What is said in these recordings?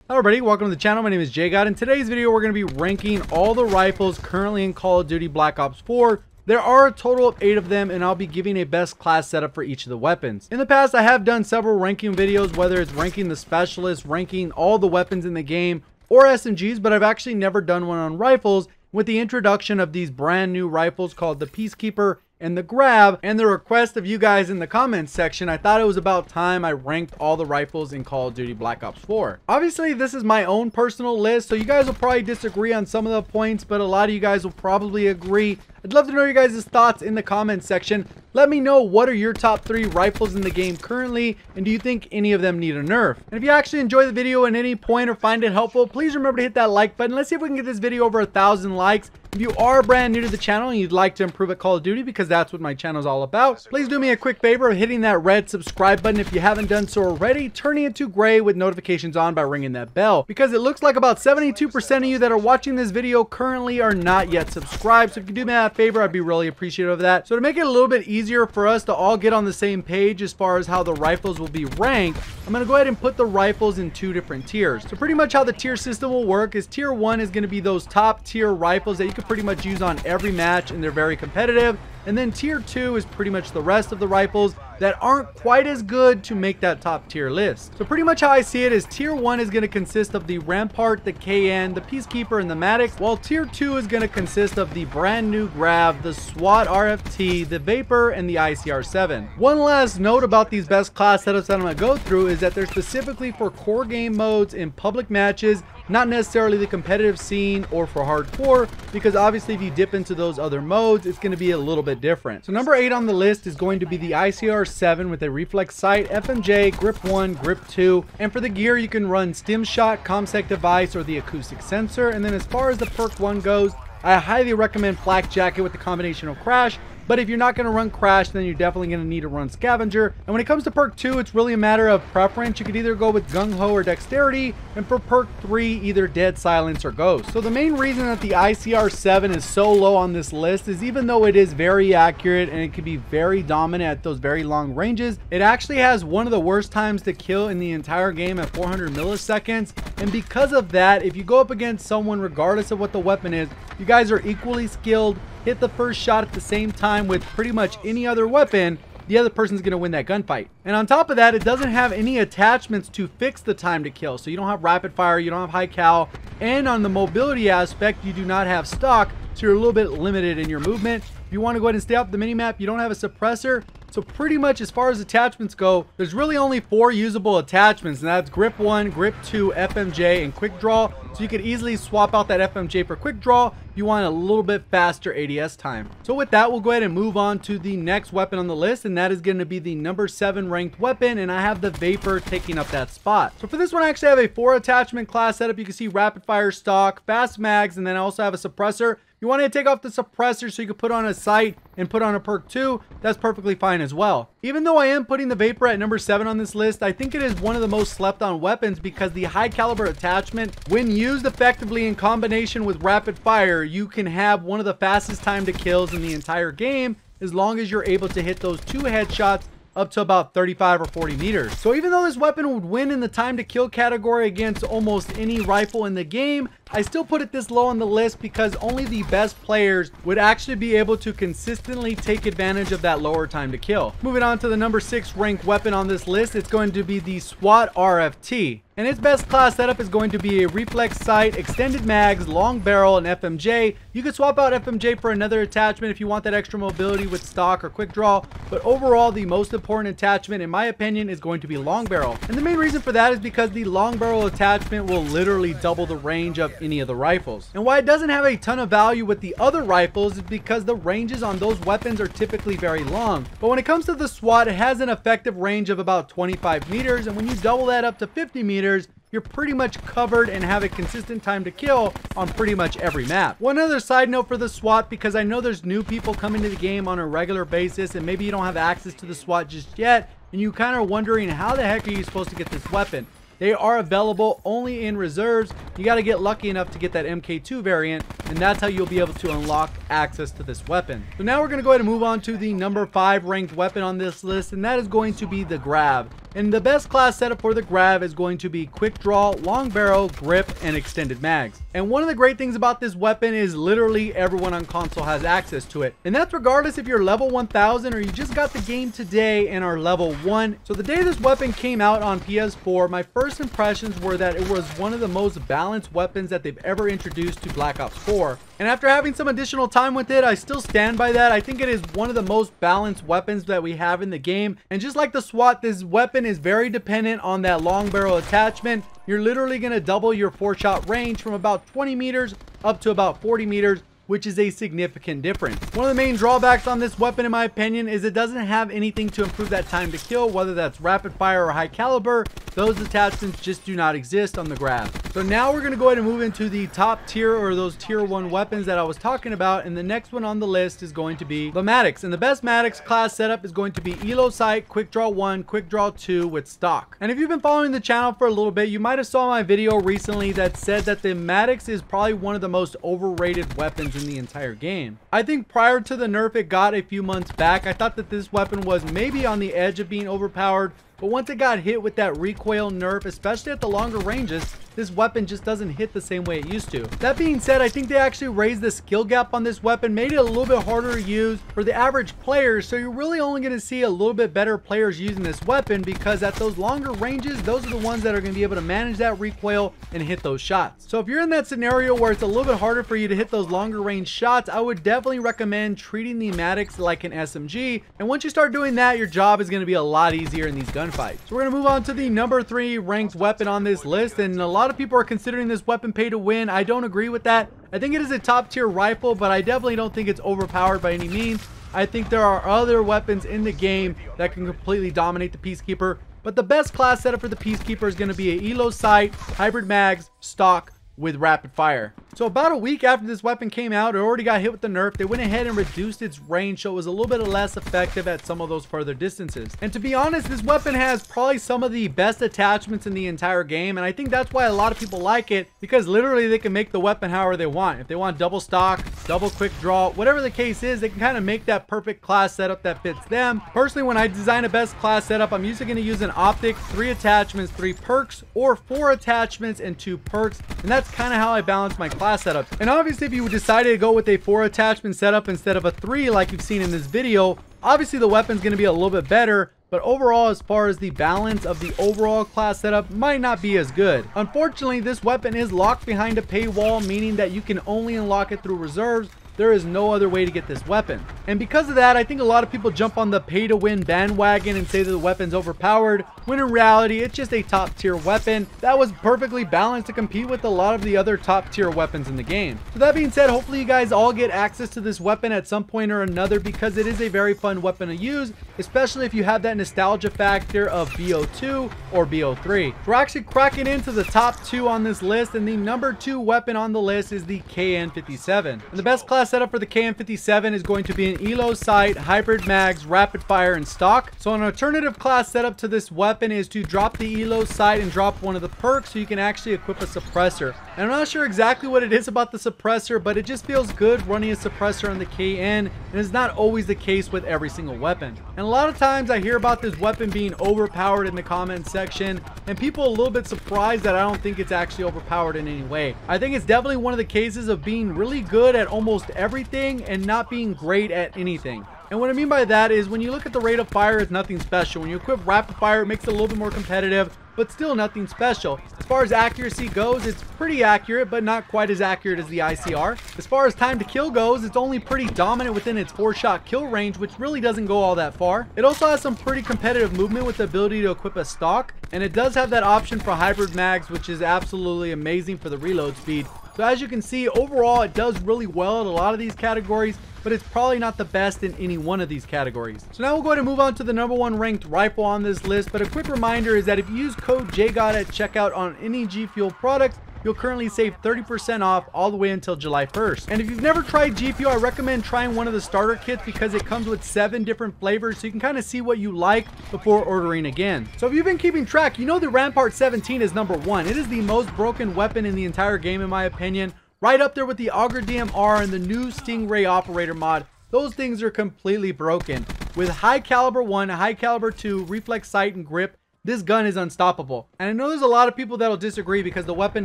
Hello everybody, welcome to the channel. My name is JGOD. In today's video, we're going to be ranking all the rifles currently in Call of Duty Black Ops 4. There are a total of 8 of them, and I'll be giving a best class setup for each of the weapons. In the past, I have done several ranking videos, whether it's ranking the specialists, ranking all the weapons in the game, or SMGs, but I've actually never done one on rifles with the introduction of these brand new rifles called the Peacekeeper and the GRAV, and the request of you guys in the comments section. I thought it was about time I ranked all the rifles in Call of Duty Black Ops 4. Obviously, this is my own personal list, so you guys will probably disagree on some of the points, but a lot of you guys will probably agree. I'd love to know your guys' thoughts in the comments section. Let me know, what are your top 3 rifles in the game currently, and do you think any of them need a nerf? And if you actually enjoy the video at any point or find it helpful, please remember to hit that like button. Let's see if we can get this video over 1,000 likes. If you are brand new to the channel and you'd like to improve at Call of Duty, because that's what my channel is all about, please do me a quick favor of hitting that red subscribe button if you haven't done so already, turning it to gray with notifications on by ringing that bell, because it looks like about 72% of you that are watching this video currently are not yet subscribed. So if you do me that favor, I'd be really appreciative of that. So to make it a little bit easier for us to all get on the same page as far as how the rifles will be ranked, I'm going to go ahead and put the rifles in 2 different tiers. So pretty much how the tier system will work is tier 1 is going to be those top tier rifles that you can pretty much use on every match and they're very competitive. And then tier 2 is pretty much the rest of the rifles that aren't quite as good to make that top tier list. So pretty much how I see it is tier 1 is going to consist of the Rampart, the KN, the Peacekeeper, and the MADDOX, while tier 2 is going to consist of the brand new GRAV, the SWAT RFT, the VAPR, and the ICR-7. One last note about these best class setups that I'm going to go through is that they're specifically for core game modes in public matches, not necessarily the competitive scene or for hardcore, because obviously if you dip into those other modes, it's going to be a little bit different. So number 8 on the list is going to be the ICR-7 with a reflex sight, FMJ, grip 1, grip 2, and for the gear you can run stim shot, ComSec device, or the acoustic sensor. And then as far as the perk 1 goes, I highly recommend flak jacket with the combination of crash. But if you're not going to run crash, then you're definitely going to need to run scavenger. And when it comes to perk 2, it's really a matter of preference. You could either go with gung ho or dexterity, and for perk 3, either dead silence or ghost. So the main reason that the ICR-7 is so low on this list is, even though it is very accurate and it can be very dominant at those very long ranges, it actually has one of the worst times to kill in the entire game at 400 milliseconds. And because of that, if you go up against someone, regardless of what the weapon is, you guys are equally skilled, hit the first shot at the same time with pretty much any other weapon, the other person's going to win that gunfight. And on top of that, it doesn't have any attachments to fix the time to kill. So you don't have rapid fire, you don't have high cal, and on the mobility aspect, you do not have stock, so you're a little bit limited in your movement. If you want to go ahead and stay off the minimap, you don't have a suppressor. So pretty much as far as attachments go, there's really only 4 usable attachments, and that's grip 1, grip 2, FMJ, and quick draw. So you could easily swap out that FMJ for quick draw if you want a little bit faster ADS time. So with that, we'll go ahead and move on to the next weapon on the list, and that is going to be the number 7 ranked weapon, and I have the VAPR taking up that spot. So for this one, I actually have a 4 attachment class setup. You can see rapid fire stock, fast mags, and then I also have a suppressor. You want to take off the suppressor so you can put on a sight and put on a perk 2, that's perfectly fine as well. Even though I am putting the VAPR at number 7 on this list, I think it is one of the most slept on weapons, because the high caliber attachment, when used effectively in combination with rapid fire, you can have one of the fastest time to kills in the entire game, as long as you're able to hit those 2 headshots up to about 35 or 40 meters. So even though this weapon would win in the time to kill category against almost any rifle in the game, I still put it this low on the list because only the best players would actually be able to consistently take advantage of that lower time to kill. Moving on to the number 6 ranked weapon on this list, it's going to be the SWAT RFT. And its best class setup is going to be a reflex sight, extended mags, long barrel, and FMJ. You could swap out FMJ for another attachment if you want that extra mobility with stock or quick draw, but overall the most important attachment in my opinion is going to be long barrel. And the main reason for that is because the long barrel attachment will literally double the range of any of the rifles. And why it doesn't have a ton of value with the other rifles is because the ranges on those weapons are typically very long. But when it comes to the SWAT, it has an effective range of about 25 meters, and when you double that up to 50 meters, you're pretty much covered and have a consistent time to kill on pretty much every map. One other side note for the SWAT, because I know there's new people coming to the game on a regular basis and maybe you don't have access to the SWAT just yet, and you kind of wondering how the heck are you supposed to get this weapon. They are available only in reserves, you got to get lucky enough to get that MK2 variant, and that's how you'll be able to unlock access to this weapon. So now we're going to go ahead and move on to the number 5 ranked weapon on this list, and that is going to be the GRAV. And the best class setup for the GRAV is going to be quick draw, long barrel, grip, and extended mags. And one of the great things about this weapon is literally everyone on console has access to it. And that's regardless if you're level 1000 or you just got the game today and are level 1. So the day this weapon came out on PS4, my first impressions were that it was one of the most balanced weapons that they've ever introduced to Black Ops 4. And after having some additional time with it, I still stand by that. I think it is one of the most balanced weapons that we have in the game. And just like the SWAT, this weapon is very dependent on that long barrel attachment. You're literally going to double your 4-shot range from about 20 meters up to about 40 meters, which is a significant difference. One of the main drawbacks on this weapon, in my opinion, is it doesn't have anything to improve that time to kill, whether that's rapid fire or high caliber. Those attachments just do not exist on the GRAV. So now we're going to go ahead and move into the top tier, or those tier 1 weapons that I was talking about, and the next one on the list is going to be the MADDOX. And the best MADDOX class setup is going to be Elo Sight, Quick Draw 1, Quick Draw 2 with stock. And if you've been following the channel for a little bit, you might have saw my video recently that said that the MADDOX is probably one of the most overrated weapons in the entire game. I think prior to the nerf it got a few months back, I thought that this weapon was maybe on the edge of being overpowered, but once it got hit with that recoil nerf, especially at the longer ranges, this weapon just doesn't hit the same way it used to. That being said, I think they actually raised the skill gap on this weapon, made it a little bit harder to use for the average players, so you're really only going to see a little bit better players using this weapon, because at those longer ranges, those are the ones that are going to be able to manage that recoil and hit those shots. So if you're in that scenario where it's a little bit harder for you to hit those longer range shots, I would definitely recommend treating the MADDOX like an SMG, and once you start doing that, your job is going to be a lot easier in these gunfights. So we're going to move on to the number 3 ranked weapon on this list, and a lot of people are considering this weapon pay to win. I don't agree with that. I think it is a top tier rifle, but I definitely don't think it's overpowered by any means. I think there are other weapons in the game that can completely dominate the Peacekeeper, but the best class setup for the Peacekeeper is going to be a Elo Sight, hybrid mags, stock with rapid fire. So about a week after this weapon came out, it already got hit with the nerf. They went ahead and reduced its range, so it was a little bit less effective at some of those further distances. And to be honest, this weapon has probably some of the best attachments in the entire game, and I think that's why a lot of people like it, because literally they can make the weapon however they want. If they want double stock, double quick draw, whatever the case is, they can kind of make that perfect class setup that fits them. Personally, when I design a best class setup, I'm usually going to use an optic, 3 attachments, 3 perks, or 4 attachments and 2 perks, and that's kind of how I balance my class setup. And obviously, if you decided to go with a 4 attachment setup instead of a 3 like you've seen in this video, obviously the weapon's going to be a little bit better, but overall, as far as the balance of the overall class setup, might not be as good. Unfortunately, this weapon is locked behind a paywall, meaning that you can only unlock it through reserves. There is no other way to get this weapon. And because of that, I think a lot of people jump on the pay to win bandwagon and say that the weapon's overpowered, when in reality, it's just a top tier weapon that was perfectly balanced to compete with a lot of the other top tier weapons in the game. So that being said, hopefully you guys all get access to this weapon at some point or another, because it is a very fun weapon to use, especially if you have that nostalgia factor of BO2 or BO3. We're actually cracking into the top 2 on this list, and the number 2 weapon on the list is the KN57. And the best class setup for the KN57 is going to be an Elo Sight, hybrid mags, rapid fire, and stock. So an alternative class setup to this weapon is to drop the Elo Sight and drop one of the perks so you can actually equip a suppressor. And I'm not sure exactly what it is about the suppressor, but it just feels good running a suppressor on the KN, and it's not always the case with every single weapon. And a lot of times I hear about this weapon being overpowered in the comment section, and people are a little bit surprised that I don't think it's actually overpowered in any way. I think it's definitely one of the cases of being really good at almost everything and not being great at anything. And what I mean by that is when you look at the rate of fire, it's nothing special. When you equip rapid fire, it makes it a little bit more competitive, but still nothing special. As far as accuracy goes, it's pretty accurate, but not quite as accurate as the ICR. As far as time to kill goes, it's only pretty dominant within its 4-shot kill range, which really doesn't go all that far. It also has some pretty competitive movement with the ability to equip a stock, and it does have that option for hybrid mags, which is absolutely amazing for the reload speed. So as you can see, overall it does really well in a lot of these categories, but it's probably not the best in any one of these categories. So now we'll go ahead and move on to the number 1 ranked rifle on this list, but a quick reminder is that if you use code JGOD at checkout on any Gfuel products, you'll currently save 30% off all the way until July 1st. And if you've never tried Gfuel, I recommend trying one of the starter kits because it comes with 7 different flavors, so you can kind of see what you like before ordering again. So if you've been keeping track, you know the Rampart 17 is number 1. It is the most broken weapon in the entire game in my opinion. Right up there with the Auger DMR and the new Stingray Operator mod. Those things are completely broken. With high caliber 1, high caliber 2, reflex sight and grip, this gun is unstoppable. And I know there's a lot of people that'll disagree because the weapon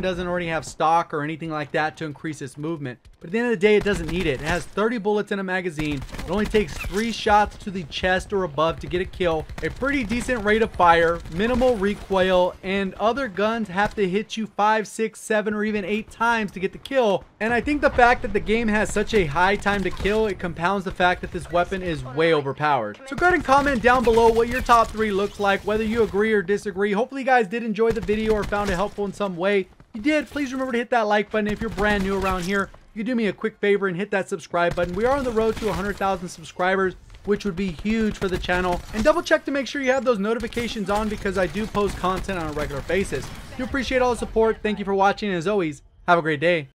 doesn't already have stock or anything like that to increase its movement. But at the end of the day, it doesn't need it. It has 30 bullets in a magazine. It only takes 3 shots to the chest or above to get a kill. A pretty decent rate of fire, minimal recoil, and other guns have to hit you 5, 6, 7, or even 8 times to get the kill. And I think the fact that the game has such a high time to kill, it compounds the fact that this weapon is way overpowered. So go ahead and comment down below what your top 3 looks like, whether you agree or disagree. Hopefully you guys did enjoy the video or found it helpful in some way. If you did, please remember to hit that like button. If you're brand new around here, you do me a quick favor and hit that subscribe button. We are on the road to 100,000 subscribers, which would be huge for the channel. And double check to make sure you have those notifications on because I do post content on a regular basis. Do appreciate all the support. Thank you for watching, and as always, have a great day.